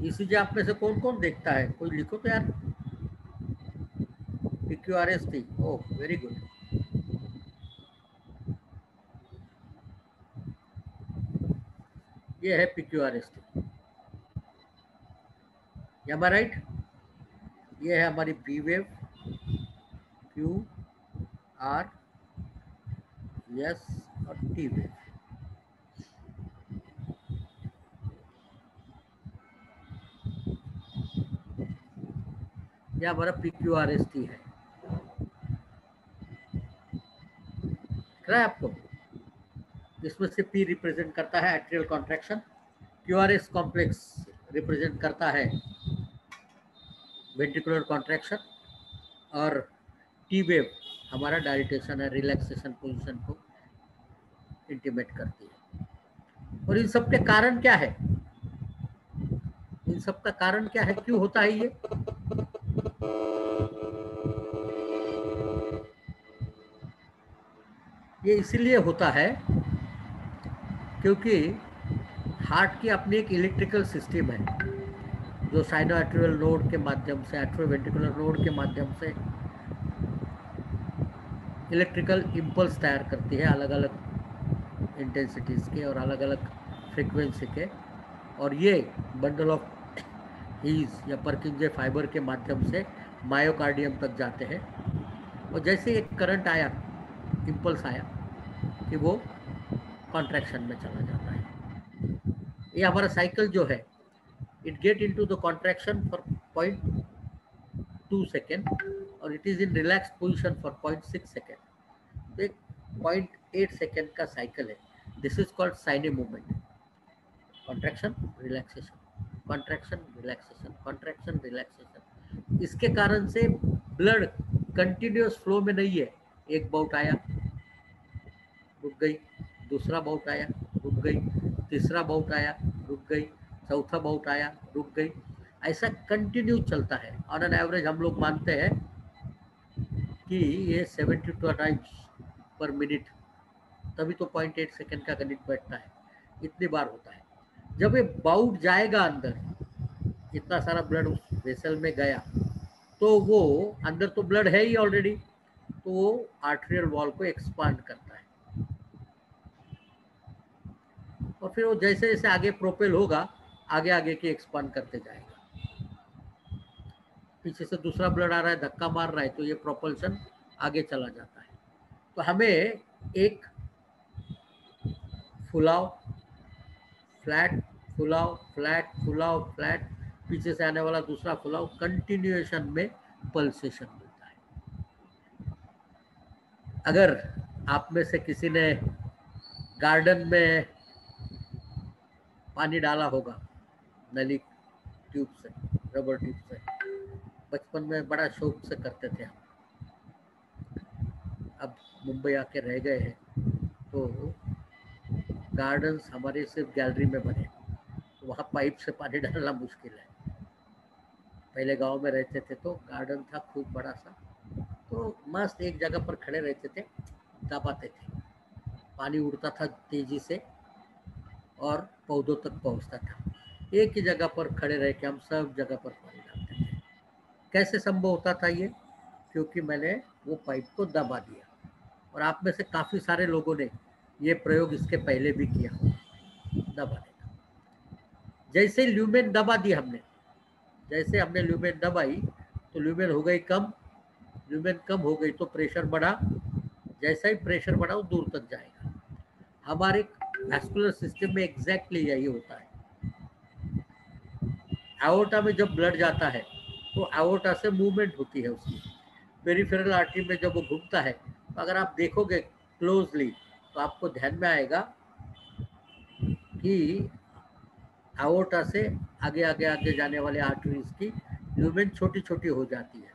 ईसीजी आप में से कौन कौन देखता है? कोई लिखो तो यार। PQRST, oh very good. ये है PQRST, एम आई राइट? ये है हमारी P wave, Q R S और टी वेव। ये हमारा PQRST है, दिख रहा है आपको? इसमें से P रिप्रेजेंट करता है atrial contraction, QRS complex represent करता है वेंट्रिकुलर कॉन्ट्रैक्शन और टी वेव हमारा डायलिटेशन है, रिलैक्सेशन पोजीशन को इंटीमेट करती है। और इन सब के कारण क्या है? इन सब का कारण क्या है? क्यों होता है ये इसलिए होता है क्योंकि हार्ट की अपनी एक इलेक्ट्रिकल सिस्टम है जो साइनो एट्रियल नोड के माध्यम से, एट्रोवेंट्रिकुलर नोड के माध्यम से इलेक्ट्रिकल इम्पल्स तैयार करती है अलग अलग इंटेंसिटीज़ के और अलग अलग फ्रीक्वेंसी के, और ये बंडल ऑफ हीज या परकिंजे फाइबर के माध्यम से मायोकार्डियम तक जाते हैं। और जैसे एक करंट आया, इम्पल्स आया कि वो कॉन्ट्रैक्शन में चला जाता है। ये हमारा साइकिल जो है, it get into the contraction for 0.2 second और it is in relax position for 0.6 second. तो एक 0.8 सेकेंड का साइकिल है। This is called sine movement. Contraction, relaxation, contraction, relaxation, contraction, relaxation. इसके कारण से ब्लड कंटिन्यूस फ्लो में नहीं है। एक बाउट आया, रुक गई, दूसरा बाउट आया, रुक गई, तीसरा बाउट आया, रुक गई, चौथा बाउट आया, रुक गई, ऐसा कंटिन्यू चलता है। ऑन एन एवरेज हम लोग मानते हैं कि ये 72 टाइम्स पर मिनट, तभी तो 0.8 सेकेंड का गणित बैठता है, इतनी बार होता है। जब ये बाउट जाएगा अंदर, इतना सारा ब्लड उस वेसल में गया, तो वो अंदर तो ब्लड है ही ऑलरेडी, तो वो आर्टेरियल वॉल को एक्सपांड करता है और फिर वो जैसे जैसे आगे प्रोपेल होगा, आगे आगे की एक्सपांड करते जाएगा। पीछे से दूसरा ब्लड आ रहा है, धक्का मार रहा है, तो ये प्रोपल्शन आगे चला जाता है। तो हमें एक फुलाव, फ्लैट, फुलाव, फ्लैट, फुलाव, फ्लैट, पीछे से आने वाला दूसरा फुलाव, कंटिन्यूएशन में पल्सेशन मिलता है। अगर आप में से किसी ने गार्डन में पानी डाला होगा नली ट्यूब से, रबर ट्यूब से, बचपन में बड़ा शौक से करते थे हम। अब मुंबई आके रह गए हैं तो गार्डन्स हमारे सिर्फ गैलरी में बने, तो वहाँ पाइप से पानी डालना मुश्किल है। पहले गांव में रहते थे तो गार्डन था खूब बड़ा सा, तो मस्त एक जगह पर खड़े रहते थे, दबाते थे, पानी उड़ता था तेजी से और पौधों तक पहुंचता था। एक ही जगह पर खड़े रह के हम सब जगह पर पानी डालते थे। कैसे संभव होता था ये? क्योंकि मैंने वो पाइप को दबा दिया। और आप में से काफ़ी सारे लोगों ने ये प्रयोग इसके पहले भी किया, दबाने का। जैसे ल्यूमेन दबा दी हमने, जैसे हमने ल्यूमेन दबाई तो ल्यूमेन हो गई कम, ल्यूमेन कम हो गई तो प्रेशर बढ़ा, जैसा ही प्रेशर बढ़ा वो दूर तक जाएगा। हमारे वैस्कुलर सिस्टम में एग्जैक्टली यही होता है। एओर्टा में जब ब्लड जाता है तो एओर्टा से मूवमेंट होती है उसकी। पेरिफेरल आर्टरी में जब वो घूमता है, तो अगर आप देखोगे क्लोजली तो आपको ध्यान में आएगा कि एओर्टा से आगे आगे आगे जाने वाले आर्टरीज की ल्यूमेन छोटी छोटी हो जाती है,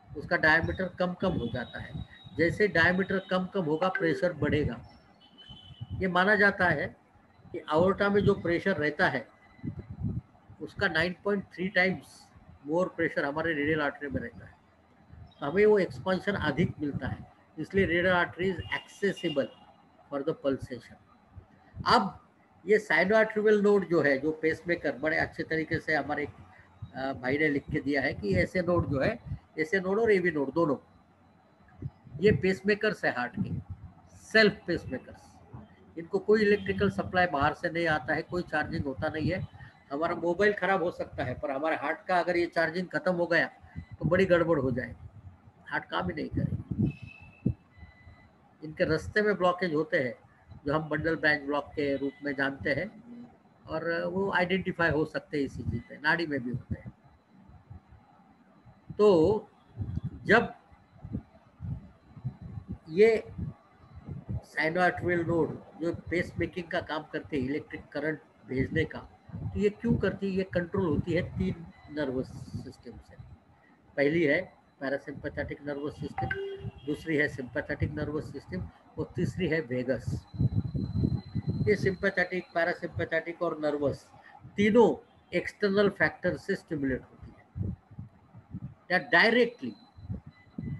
उसका डायमीटर कम कम हो जाता है। जैसे डायमीटर कम कम होगा, प्रेशर बढ़ेगा। ये माना जाता है कि एओर्टा में जो प्रेशर रहता है उसका 9.3 टाइम्स मोर प्रेशर हमारे रेडियल आर्टरी में रहता है। हमें वो एक्सपांशन अधिक मिलता है, इसलिए radial artery is accessible for the pulsation. अब ये साइनो आर्टरियल नोड जो है, जो पेसमेकर, बड़े अच्छे तरीके से हमारे भाई ने लिख के दिया है कि ऐसे नोड जो है, ऐसे नोड और एवी नोड दोनों, ये पेसमेकर्स है हार्ट के, सेल्फ पेसमेकर्स। इनको कोई इलेक्ट्रिकल सप्लाई बाहर से नहीं आता है, कोई चार्जिंग होता नहीं है। हमारा मोबाइल खराब हो सकता है, पर हमारे हार्ट का अगर ये चार्जिंग खत्म हो गया तो बड़ी गड़बड़ हो जाएगी, हार्ट काम ही नहीं करेगी। इनके रास्ते में ब्लॉकेज होते हैं जो हम बंडल ब्रांच ब्लॉक के रूप में जानते हैं, और वो आइडेंटिफाई हो सकते हैं ईसीजी पे, नाड़ी में भी होते हैं। तो जब ये साइनो आर्टरियल नोड जो पेस मेकिंग का काम करते हैं, इलेक्ट्रिक करंट भेजने का, तो ये क्यों करती है? ये कंट्रोल होती है 3 नर्वस सिस्टम से। पहली है पैरासिम्पैथेटिक नर्वस सिस्टम, दूसरी है सिंपैथेटिक नर्वस सिस्टम, और तीसरी है वेगस। ये सिंपैथेटिक, पैरासिम्पैथेटिक और नर्वस तीनों एक्सटर्नल फैक्टर से स्टिमुलेट होती है, या डायरेक्टली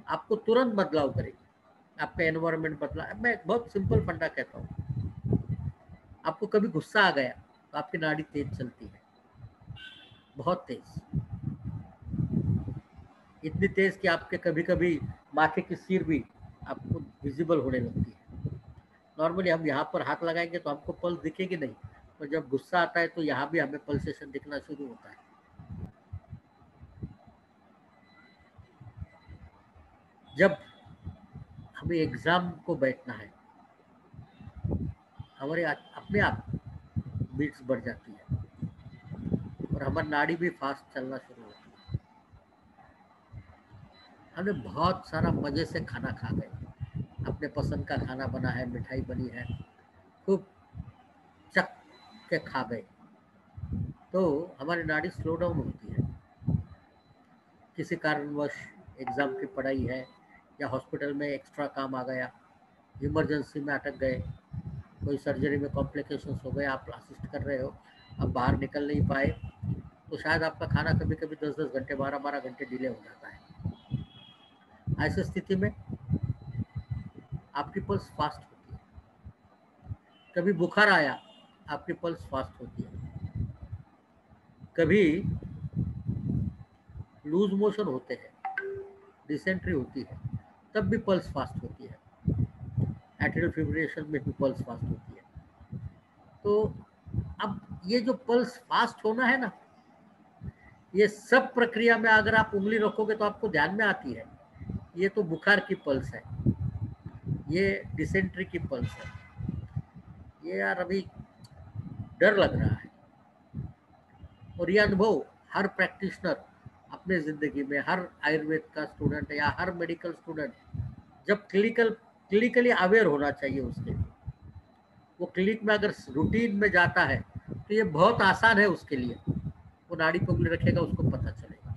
आपको तुरंत बदलाव करेगी। आपका एनवायरनमेंट बदला, मैं बहुत सिंपल फंडा कहता हूँ। आपको कभी गुस्सा आ गया तो आपकी नाड़ी तेज चलती है, बहुत तेज, इतनी तेज कि आपके कभी कभी माथे की सिर भी आपको विजिबल होने लगती है। नॉर्मली हम यहाँ पर हाथ लगाएंगे तो हमको पल्स दिखेगी नहीं, पर जब गुस्सा आता है तो यहाँ भी हमें पल्सेशन दिखना शुरू होता है। जब हमें एग्जाम को बैठना है, हमारे अपने आप बीट्स बढ़ जाती है और हमारी नाड़ी भी फास्ट चलना शुरू होती है। हमने बहुत सारा मजे से खाना खा गए, अपने पसंद का खाना बना है, मिठाई बनी है, खूब चक के खा गए, तो हमारी नाड़ी स्लो डाउन होती है। किसी कारणवश एग्ज़ाम की पढ़ाई है या हॉस्पिटल में एक्स्ट्रा काम आ गया, इमरजेंसी में अटक गए, कोई सर्जरी में कॉम्प्लिकेशंस हो गए, आप असिस्ट कर रहे हो, अब बाहर निकल नहीं पाए, तो शायद आपका खाना कभी कभी 10-10 घंटे 12-12 घंटे डिले हो जाता है। ऐसी स्थिति में आपकी पल्स फास्ट होती है। कभी बुखार आया, आपकी पल्स फास्ट होती है। कभी लूज मोशन होते हैं, डिसेंट्री होती है, तब भी पल्स फास्ट होती है। एट्रियल फिब्रिलेशन में भी पल्स फास्ट होती है। तो अब ये जो पल्स फास्ट होना है ना, ये सब प्रक्रिया में अगर आप उंगली रखोगे तो आपको ध्यान में आती है, ये तो बुखार की पल्स है, ये डिसेंट्री की पल्स है, ये यार अभी डर लग रहा है। और ये अनुभव हर प्रैक्टिशनर अपने ज़िंदगी में, हर आयुर्वेद का स्टूडेंट या हर मेडिकल स्टूडेंट जब क्लिनिकली अवेयर होना चाहिए उसके लिए। वो क्लिनिक में अगर रूटीन में जाता है तो ये बहुत आसान है उसके लिए, वो नाड़ी पे उंगली रखेगा, उसको पता चलेगा।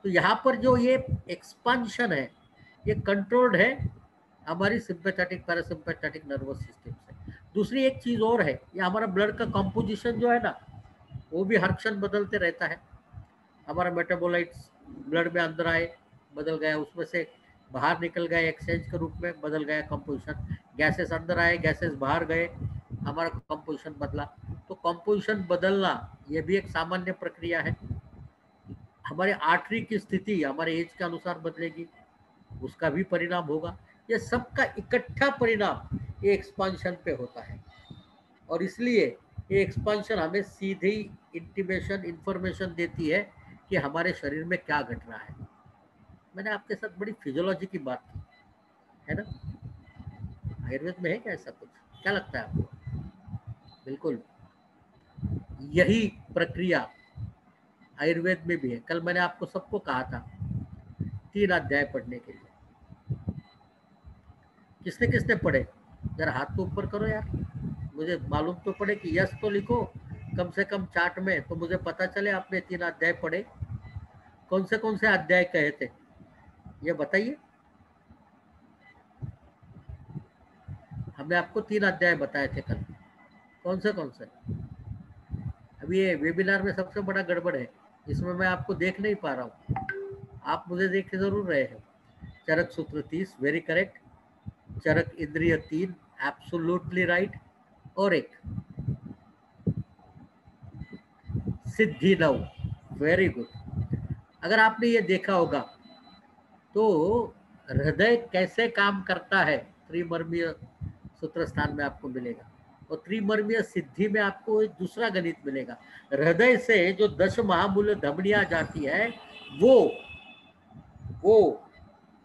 तो यहाँ पर जो ये एक्सपांशन है, ये कंट्रोल्ड है हमारी सिंपैथेटिक पैरासिम्पैथेटिक नर्वस सिस्टम से। दूसरी एक चीज़ और है, ये हमारा ब्लड का कंपोजिशन जो है ना, वो भी हर क्षण बदलते रहता है। हमारा मेटाबोलाइट्स ब्लड में अंदर आए, बदल गया, उसमें से बाहर निकल गए, एक्सचेंज के रूप में बदल गया कंपोजिशन, गैसेस अंदर आए, गैसेस बाहर गए, हमारा कंपोजिशन बदला। तो कंपोजिशन बदलना ये भी एक सामान्य प्रक्रिया है। हमारे आर्टरी की स्थिति हमारे एज के अनुसार बदलेगी, उसका भी परिणाम होगा। ये सबका इकट्ठा परिणाम ये एक्सपांशन पे होता है, और इसलिए ये एक्सपांशन हमें सीधी इंटीमेशन इंफॉर्मेशन देती है कि हमारे शरीर में क्या घट रहा है। मैंने आपके साथ बड़ी फिजियोलॉजी की बात की है ना, आयुर्वेद में है क्या ऐसा कुछ, क्या लगता है आपको? बिल्कुल यही प्रक्रिया आयुर्वेद में भी है। कल मैंने आपको सबको कहा था 3 अध्याय पढ़ने के लिए, किसने किसने पढ़े? जरा हाथ तो ऊपर करो यार, मुझे मालूम तो पड़े कि यस तो लिखो कम से कम चार्ट में, तो मुझे पता चले आपने 3 अध्याय पढ़े। कौन से अध्याय कहे थे ये बताइए। हमने आपको 3 अध्याय बताए थे कल, कौन से? अभी ये वेबिनार में सबसे बड़ा गड़बड़ है, इसमें मैं आपको देख नहीं पा रहा हूँ, आप मुझे देख जरूर रहे हैं। चरक सूत्र 30 वेरी करेक्ट, चरक इंद्रिय 3 एब्सोल्युटली राइट, और एक सिद्धि 9 वेरी गुड। अगर आपने ये देखा होगा तो हृदय कैसे काम करता है त्रिमर्मीय सूत्र स्थान में आपको मिलेगा, और त्रिमर्मीय सिद्धि में आपको एक दूसरा गणित मिलेगा। हृदय से जो 10 महामूल्य धमनियां जाती है वो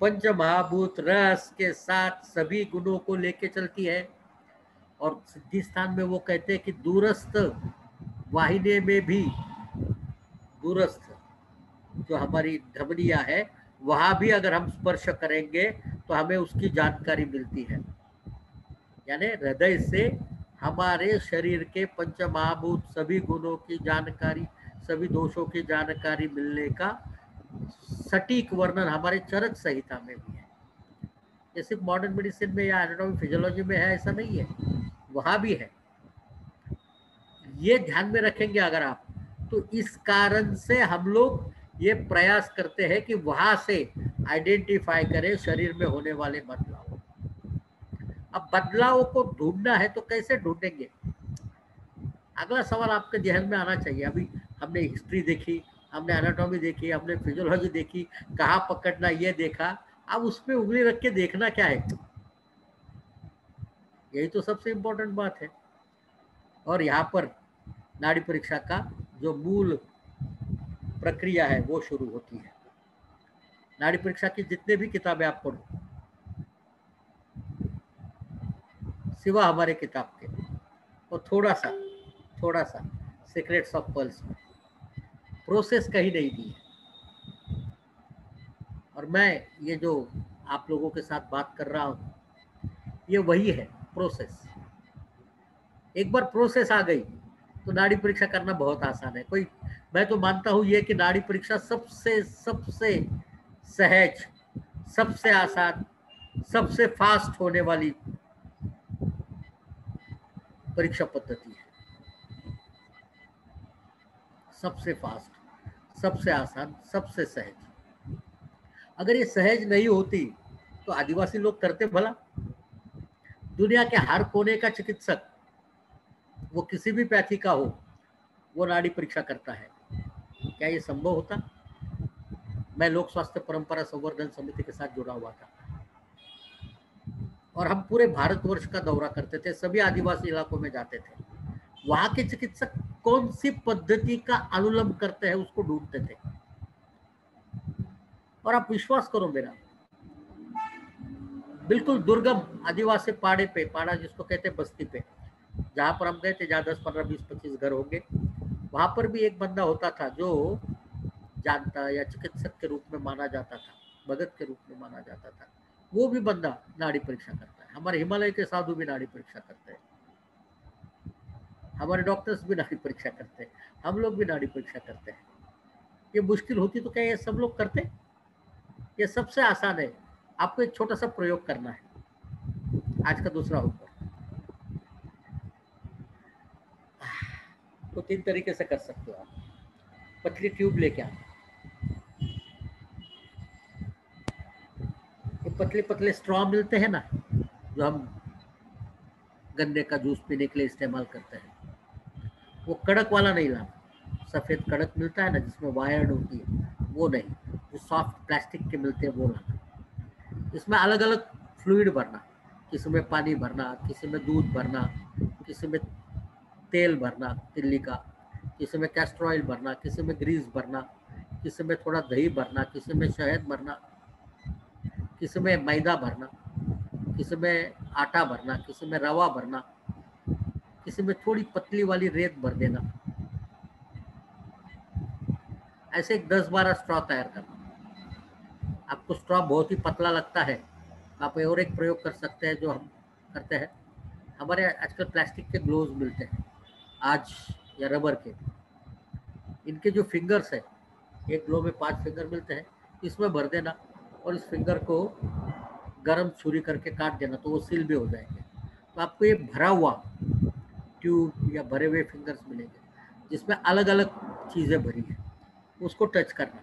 पंच महाभूत रस के साथ सभी गुणों को लेके चलती है। और सिद्धि स्थान में वो कहते हैं कि दूरस्थ वाहिनी में भी, दूरस्थ जो हमारी धमनियां है वहां भी अगर हम स्पर्श करेंगे तो हमें उसकी जानकारी मिलती है। यानी हृदय से हमारे शरीर के पंच महाभूत सभी गुणों की जानकारी, सभी दोषों की जानकारी मिलने का सटीक वर्णन हमारे चरक संहिता में भी है। ये सिर्फ मॉडर्न मेडिसिन में या एनाटॉमी फिजियोलॉजी में है ऐसा नहीं है, वहां भी है। ये ध्यान में रखेंगे अगर आप, तो इस कारण से हम लोग ये प्रयास करते हैं कि वहां से आइडेंटिफाई करें शरीर में होने वाले बदलाव। अब बदलाव को ढूंढना है तो कैसे ढूंढेंगे? अगला सवाल आपके जहन में आना चाहिए। अभी हमने हिस्ट्री देखी, हमने एनाटॉमी देखी, हमने फिजियोलॉजी देखी, कहाँ पकड़ना ये देखा, अब उसमें उंगली रख के देखना क्या है? यही तो सबसे इम्पोर्टेंट बात है। और यहाँ पर नाड़ी परीक्षा का जो मूल प्रक्रिया है वो शुरू होती है। नाड़ी परीक्षा की जितने भी किताबें आप पढ़ो, सिवा हमारे किताब के, और थोड़ा सा सीक्रेट्स ऑफ पल्स में प्रोसेस कहीं नहीं दी है। और मैं ये जो आप लोगों के साथ बात कर रहा हूँ, ये वही है प्रोसेस। एक बार प्रोसेस आ गई तो नाड़ी परीक्षा करना बहुत आसान है। कोई, मैं तो मानता हूँ ये कि नाड़ी परीक्षा सबसे सहज, सबसे आसान, सबसे फास्ट होने वाली परीक्षा पद्धति है। सबसे फास्ट, सबसे आसान, सबसे सहज। अगर ये सहज नहीं होती तो आदिवासी लोग करते भला? दुनिया के हर कोने का चिकित्सक, वो किसी भी पैथी का हो, वो नाड़ी परीक्षा करता है। क्या ये संभव होता? मैं लोक स्वास्थ्य परंपरा संवर्धन समिति के साथ जुड़ा हुआ था और हम पूरे भारतवर्ष का दौरा करते थे, सभी आदिवासी इलाकों में जाते थे। वहां के चिकित्सक कौन सी पद्धति का अनुलंब करते हैं उसको ढूंढते थे। और आप विश्वास करो मेरा, बिल्कुल दुर्गम आदिवासी पाड़े पे, पाड़ा जिसको कहते हैं बस्ती पे, जहां पर हम गए थे, जहाँ 10, 15, 20, 25 घर होंगे, वहां पर भी एक बंदा होता था जो जानता या चिकित्सक के रूप में माना जाता था, भगत के रूप में माना जाता था। वो भी बंदा नाड़ी परीक्षा करता है। हमारे हिमालय के साधु भी नाड़ी परीक्षा करते हैं, हमारे डॉक्टर्स भी नाड़ी परीक्षा करते हैं, हम लोग भी नाड़ी परीक्षा करते हैं। ये मुश्किल होती तो क्या ये सब लोग करते? ये सबसे आसान है। आपको एक छोटा सा प्रयोग करना है। आज का दूसरा होमवर्क तो 3 तरीके से कर सकते हो आप। पतली ट्यूब लेके आओ, ये पतले पतले स्ट्रॉ मिलते हैं ना, जो हम गन्ने का जूस पीने के लिए इस्तेमाल करते हैं, वो कड़क वाला नहीं लाना। सफ़ेद कड़क मिलता है ना जिसमें वायर्ड होती है, वो नहीं, जो सॉफ्ट प्लास्टिक के मिलते हैं वो लाना। इसमें अलग अलग फ्लूइड भरना, किसी में पानी भरना, किसी में दूध भरना, किसी में तेल भरना तिल्ली का, किसी में कैस्टर ऑयल भरना, किसी में ग्रीस भरना, किसी में थोड़ा दही भरना, किसी में शहद भरना, किसी में मैदा भरना, किसी में आटा भरना, किसी में रवा भरना, किसी में थोड़ी पतली वाली रेत भर देना। ऐसे 10-12 स्ट्रॉ तैयार करना। आपको स्ट्रॉ बहुत ही पतला लगता है, आप और एक प्रयोग कर सकते हैं जो हम करते हैं। हमारे आजकल प्लास्टिक के ग्लोव्स मिलते हैं आज, या रबर के। इनके जो फिंगर्स है, एक ग्लोव में 5 फिंगर मिलते हैं, इसमें भर देना और इस फिंगर को गरम छुरी करके काट देना तो वो सील भी हो जाएंगे। तो आपको ये भरा हुआ ट्यूब या भरे हुए फिंगर्स मिलेंगे जिसमें अलग अलग चीज़ें भरी है। उसको टच करना।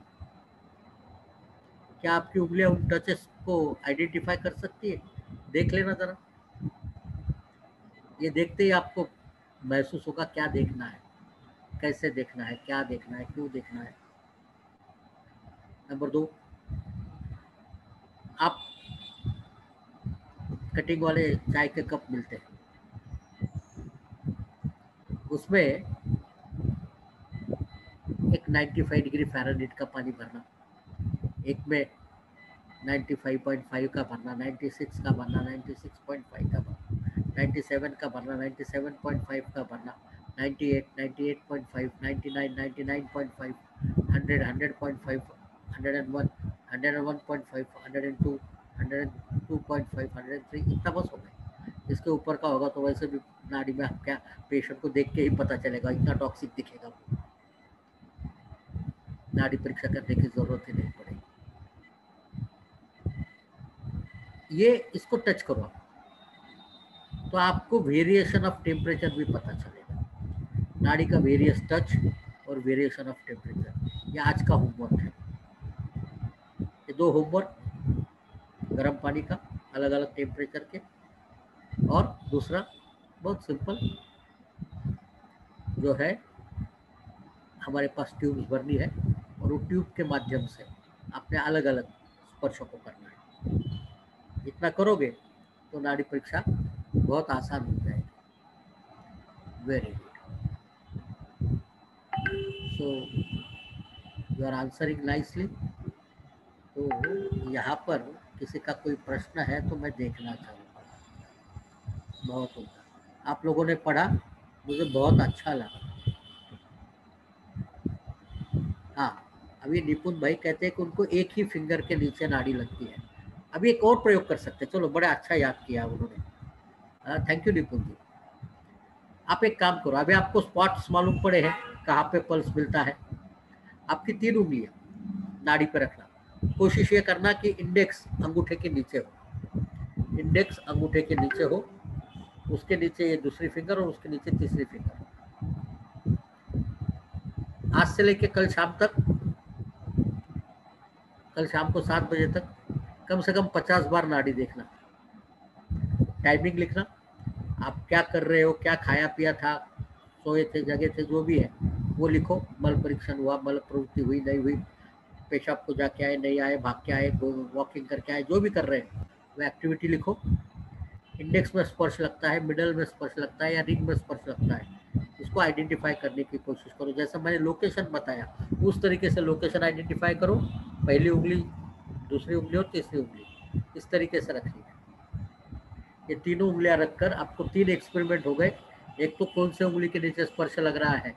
क्या आपकी उंगलियां उन टचेस को आइडेंटिफाई कर सकती है? देख लेना ज़रा। ये देखते ही आपको महसूस होगा क्या देखना है, कैसे देखना है, क्या देखना है, क्यों देखना है। नंबर 2, आप कटिंग वाले चाय के कप मिलते हैं, उसमें एक 95 डिग्री फ़ारेनहीट का पानी भरना, एक में 95.5 का भरना, 96 का भरना, 96.5 का भरना, 97 का भरना, 97.5 का भरना, 98, 98.5, 99, 99.5, 100, 100.5, 101, 101.5, 102, 102.5, 103, इतना बस हो गया। इसके ऊपर का होगा तो वैसे भी नाड़ी में क्या, पेशेंट को देख के ही पता चलेगा, इतना टॉक्सिक दिखेगा। नाड़ी परीक्षा करने की जरूरत ही नहीं पड़ेगी। ये इसको टच करो तो आपको वेरिएशन ऑफ टेम्परेचर भी पता चलेगा। नाड़ी का वेरियस टच और वेरिएशन ऑफ टेम्परेचर, ये आज का होमवर्क है। ये 2 होमवर्क, गर्म पानी का अलग अलग टेम्परेचर के, और दूसरा बहुत सिंपल जो है, हमारे पास ट्यूब्स भरनी है और वो ट्यूब के माध्यम से अपने अलग अलग स्पर्शों को करना है। इतना करोगे तो नाड़ी परीक्षा बहुत आसान हो जाएगी। Very good. So you are answering nicely. तो यहाँ पर किसी का कोई प्रश्न है तो मैं देखना चाहूँगा। बहुत होगा, आप लोगों ने पढ़ा, मुझे बहुत अच्छा लगा। हाँ, अभी निपुण भाई कहते हैं कि उनको एक ही फिंगर के नीचे नाड़ी लगती है। अभी एक और प्रयोग कर सकते हैं। चलो, बड़ा अच्छा याद किया उन्होंने। थैंक यू निपुण जी। आप एक काम करो, अभी आपको स्पॉट्स मालूम पड़े हैं कहाँ पे पल्स मिलता है। आपकी 3 उंगलियां नाड़ी पे रखना। कोशिश ये करना कि इंडेक्स अंगूठे के नीचे हो, इंडेक्स अंगूठे के नीचे हो, उसके नीचे ये दूसरी फिंगर और उसके नीचे तीसरी फिंगर। आज से लेके कल शाम तक, कल शाम को 7 बजे तक कम से कम 50 बार नाड़ी देखना। टाइमिंग लिखना, आप क्या कर रहे हो, क्या खाया पिया था, सोए थे, जगे थे, जो भी है वो लिखो। मल परीक्षण हुआ, मल प्रवृत्ति हुई, नहीं हुई, पेशाब को जाके आए, नहीं आए, भाग के आए, वॉकिंग करके आए, जो भी कर रहे हैं वो एक्टिविटी लिखो। इंडेक्स में स्पर्श लगता है, मिडल में स्पर्श लगता है या रिंग में स्पर्श लगता है, इसको आइडेंटिफाई करने की कोशिश करो। जैसा मैंने लोकेशन बताया उस तरीके से लोकेशन आइडेंटिफाई करो। पहली उंगली, दूसरी उंगली और तीसरी उंगली इस तरीके से रखनी है। ये तीनों उंगलियां रखकर आपको 3 एक्सपेरिमेंट हो गए। एक तो कौन से उंगली के नीचे स्पर्श लग रहा है,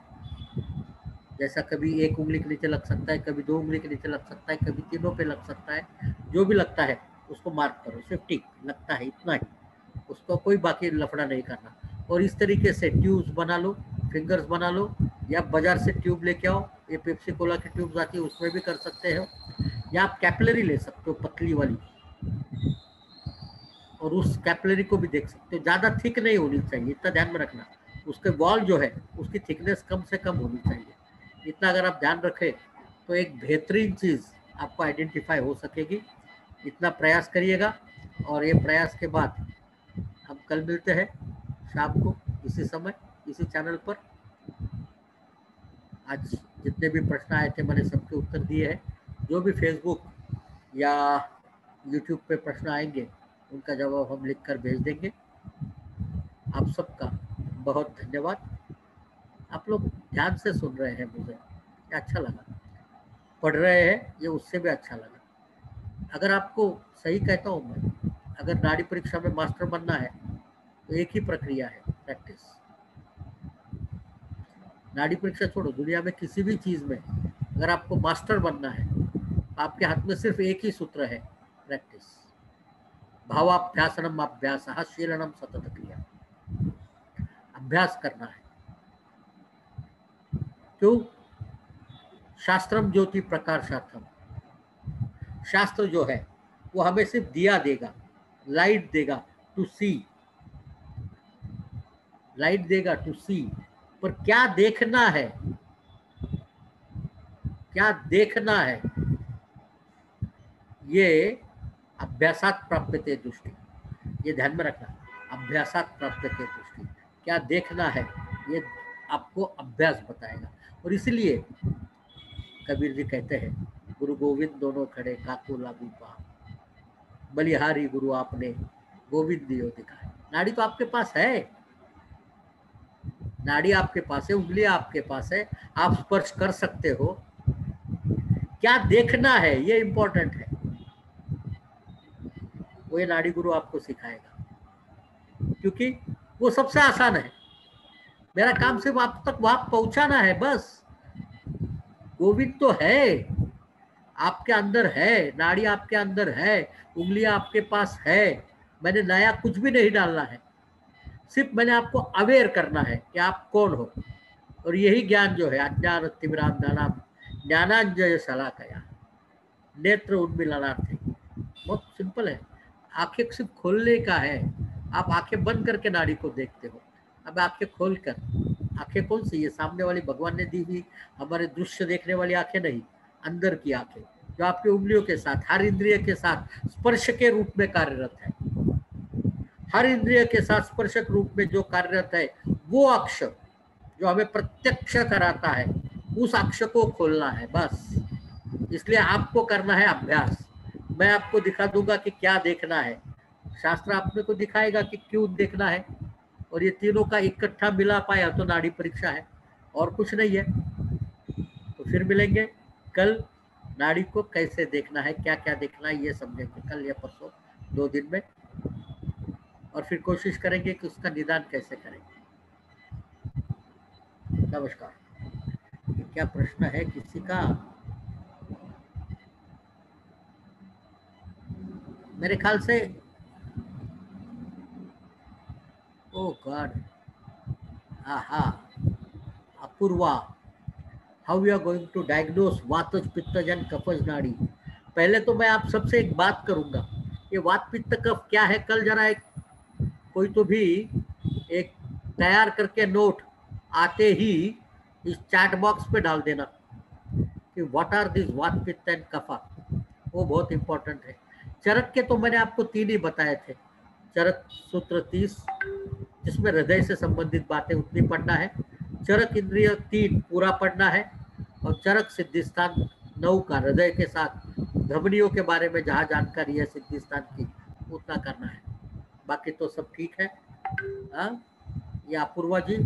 जैसा कभी एक उंगली के नीचे लग सकता है, कभी 2 उंगली के नीचे लग सकता है, कभी तीनों पे लग सकता है। जो भी लगता है उसको मार्क करो, सिर्फ टिक लगता है इतना ही, उसको कोई बाकी लफड़ा नहीं करना। और इस तरीके से ट्यूब्स बना लो, फिंगर्स बना लो, या बाजार से ट्यूब लेके आओ, ये पेप्सी कोला की ट्यूब्स आती है उसमें भी कर सकते हो, या आप कैपिलरी ले सकते हो पतली वाली, और उस कैपिलरी को भी देख सकते हो। ज़्यादा थिक नहीं होनी चाहिए, इतना ध्यान में रखना। उसके वॉल जो है उसकी थिकनेस कम से कम होनी चाहिए। इतना अगर आप ध्यान रखें तो एक बेहतरीन चीज़ आपको आइडेंटिफाई हो सकेगी। इतना प्रयास करिएगा, और ये प्रयास के बाद हम कल मिलते हैं शाम को इसी समय, इसी चैनल पर। आज जितने भी प्रश्न आए थे मैंने सबके उत्तर दिए हैं। जो भी फेसबुक या यूट्यूब पे प्रश्न आएंगे उनका जवाब हम लिखकर भेज देंगे। आप सबका बहुत धन्यवाद। आप लोग ध्यान से सुन रहे हैं, मुझे ये अच्छा लगा। पढ़ रहे हैं, ये उससे भी अच्छा लगा। अगर आपको सही कहता हूँ मैं, अगर नाड़ी परीक्षा में मास्टर बनना है तो एक ही प्रक्रिया है, प्रैक्टिस। नाड़ी परीक्षा छोड़ो, दुनिया में किसी भी चीज़ में अगर आपको मास्टर बनना है तो आपके हाथ में सिर्फ एक ही सूत्र है, प्रैक्टिस। भावाभ्यासनम अभ्यासः शीलनम सतत क्रिया। अभ्यास करना है। क्यों? शास्त्रम ज्योति प्रकाशार्थम। शास्त्र जो है वो हमें सिर्फ दिया देगा, लाइट देगा टू सी, लाइट देगा टू सी, पर क्या देखना है, क्या देखना है, ये अभ्यासात प्राप्यते दृष्टि। ये ध्यान में रखना, अभ्यासात प्राप्यते दृष्टि। क्या देखना है ये आपको अभ्यास बताएगा। और इसलिए कबीर जी कहते हैं, गुरु गोविंद दोनों खड़े काको लागू पा, बलिहारी गुरु आपने गोविंद दियो दिखाए। नाड़ी तो आपके पास है, नाड़ी आपके पास है, उंगलियां आपके पास है, आप स्पर्श कर सकते हो। क्या देखना है ये इंपॉर्टेंट है, वो ये नाड़ी गुरु आपको सिखाएगा, क्योंकि वो सबसे आसान है। मेरा काम सिर्फ आप तक वहां पहुंचाना है, बस। गोविंद तो है, आपके अंदर है, नाड़ी आपके अंदर है, उंगलियां आपके पास है। मैंने नया कुछ भी नहीं डालना है, सिर्फ मैंने आपको अवेयर करना है कि आप कौन हो। और यही ज्ञान जो है, अज्ञान तिमिरांधनानां ज्ञानांजन शलाकया नेत्र उन्मीलनार्थे, बहुत सिंपल है। आंखें सिर्फ खोलने का है। आप आंखें बंद करके नाड़ी को देखते हो, अब आंखें खोलकर, आंखें कौन सी, ये सामने वाली भगवान ने दी हुई हमारे दृश्य देखने वाली आंखें नहीं, अंदर की आंखें जो आपकी उंगलियों के साथ, हर इंद्रिय के साथ स्पर्श के रूप में कार्यरत है। हर इंद्रिय के साथ स्पर्शक रूप में जो कार्यरत है वो अक्ष जो हमें प्रत्यक्ष कराता है, उस अक्ष को खोलना है बस। इसलिए आपको करना है अभ्यास। मैं आपको दिखा दूंगा कि क्या देखना है, शास्त्र आपने को दिखाएगा कि क्यों देखना है, और ये तीनों का इकट्ठा मिला पाया तो नाड़ी परीक्षा है, और कुछ नहीं है। तो फिर मिलेंगे कल, नाड़ी को कैसे देखना है, क्या क्या देखना है, ये समझेंगे कल या परसों 2 दिन में, और फिर कोशिश करेंगे कि उसका निदान कैसे करेंगे। नमस्कार। क्या प्रश्न है किसी का? मेरे ख्याल से ओ गॉड, हाँ, Apurva, how you are going to diagnose वातज पित्तज एंड कफज नाड़ी। पहले तो मैं आप सबसे एक बात करूंगा, ये वात पित्त कफ क्या है, कल जरा एक कोई तो भी एक तैयार करके नोट आते ही इस चैट बॉक्स पे डाल देना कि व्हाट आर दिस वात पित्त एंड कफा, वो बहुत इंपॉर्टेंट है। चरक के तो मैंने आपको 3 ही बताए थे, चरक सूत्र 30 जिसमें हृदय से संबंधित बातें उतनी पढ़ना है, चरक इंद्रिय 3 पूरा पढ़ना है, और चरक सिद्धिस्थान 9 का हृदय के साथ धमनियों के बारे में जहाँ जानकारी है सिद्धिस्थान की उतना करना है। बाकी तो सब ठीक है। हाँ, या अपूर्वा जी,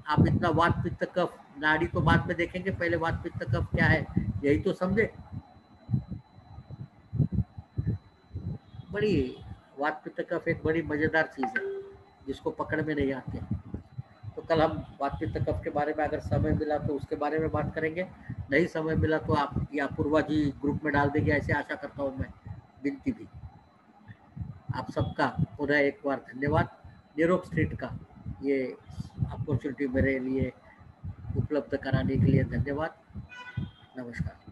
आप इतना वात पित्त कफ नाड़ी तो बाद में देखेंगे, पहले वात पित्त कफ क्या है यही तो समझे। बड़ी वात पित्त कफ एक बड़ी मजेदार चीज है जिसको पकड़ में नहीं आते। तो कल हम वात पित्त कफ के बारे में अगर समय मिला तो उसके बारे में बात करेंगे, नहीं समय मिला तो आप या अपूर्वा जी ग्रुप में डाल देंगे, ऐसे आशा करता हूँ मैं, विनती भी। आप सबका पुनः एक बार धन्यवाद। न्यूरोप स्ट्रीट का ये अपॉर्चुनिटी मेरे लिए उपलब्ध कराने के लिए धन्यवाद। नमस्कार।